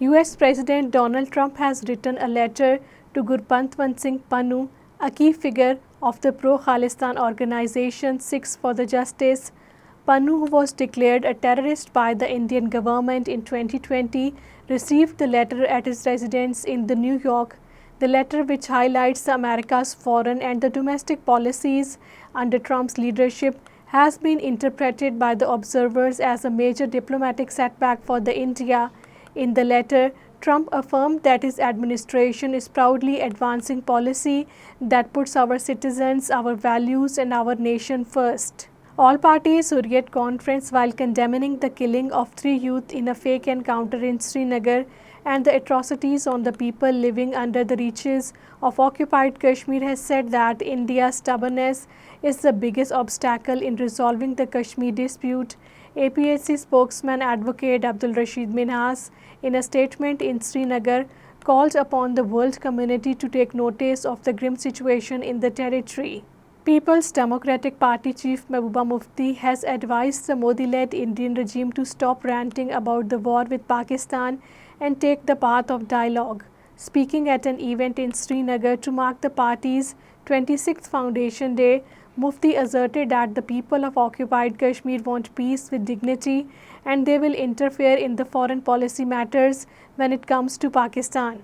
US President Donald Trump has written a letter to Gurpantwant Singh Pannu, a key figure of the pro-Khalistan organization Sikhs for the Justice. Pannu, who was declared a terrorist by the Indian government in 2020, received the letter at his residence in the New York. The letter, which highlights America's foreign and the domestic policies under Trump's leadership, has been interpreted by the observers as a major diplomatic setback for the India. In the letter, Trump affirmed that his administration is proudly advancing policy that puts our citizens, our values, and our nation first. All parties Hurriyat conference while condemning the killing of 3 youth in a fake encounter in Srinagar and the atrocities on the people living under the reaches of occupied Kashmir has said that India's stubbornness is the biggest obstacle in resolving the Kashmir dispute. APHC spokesman Advocate Abdul Rashid Minhas, in a statement in Srinagar, called upon the world community to take notice of the grim situation in the territory. People's Democratic Party Chief Mehbooba Mufti has advised the Modi-led Indian regime to stop ranting about the war with Pakistan and take the path of dialogue. Speaking at an event in Srinagar to mark the party's 26th Foundation Day, Mufti asserted that the people of occupied Kashmir want peace with dignity and they will interfere in the foreign policy matters when it comes to Pakistan.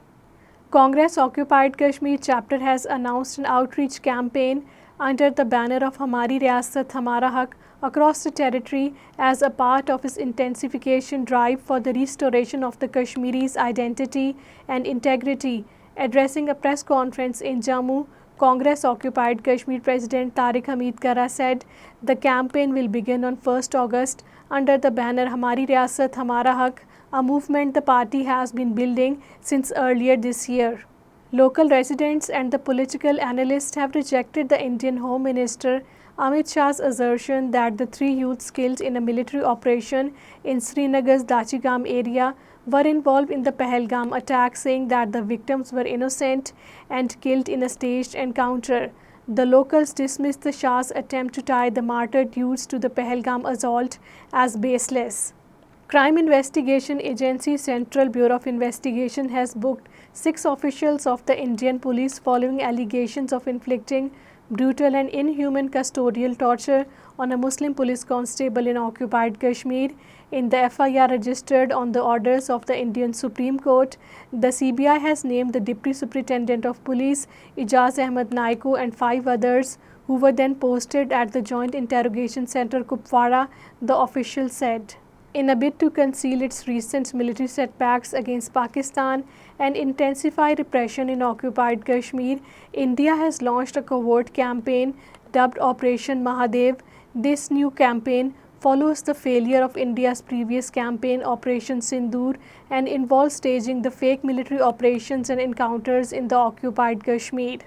Congress Occupied Kashmir chapter has announced an outreach campaign under the banner of Hamari Riyasat Hamara Haq across the territory as a part of its intensification drive for the restoration of the Kashmiris' identity and integrity. Addressing a press conference in Jammu, Congress Occupied Kashmir President Tariq Hamid Kara said the campaign will begin on 1st August under the banner Hamari Riyasat Hamara Haq, a movement the party has been building since earlier this year. Local residents and the political analysts have rejected the Indian Home Minister Amit Shah's assertion that the 3 youths killed in a military operation in Srinagar's Dachigam area were involved in the Pahalgam attack, saying that the victims were innocent and killed in a staged encounter. The locals dismissed the Shah's attempt to tie the martyred youths to the Pahalgam assault as baseless. Crime Investigation Agency Central Bureau of Investigation has booked 6 officials of the Indian police following allegations of inflicting brutal and inhuman custodial torture on a Muslim police constable in occupied Kashmir. In the FIR registered on the orders of the Indian Supreme Court, the CBI has named the Deputy Superintendent of Police Ijaz Ahmed Naiku and 5 others who were then posted at the Joint Interrogation Center Kupwara, the official said. In a bid to conceal its recent military setbacks against Pakistan and intensify repression in occupied Kashmir, India has launched a covert campaign dubbed Operation Mahadev. This new campaign follows the failure of India's previous campaign, Operation Sindoor, and involves staging the fake military operations and encounters in the occupied Kashmir.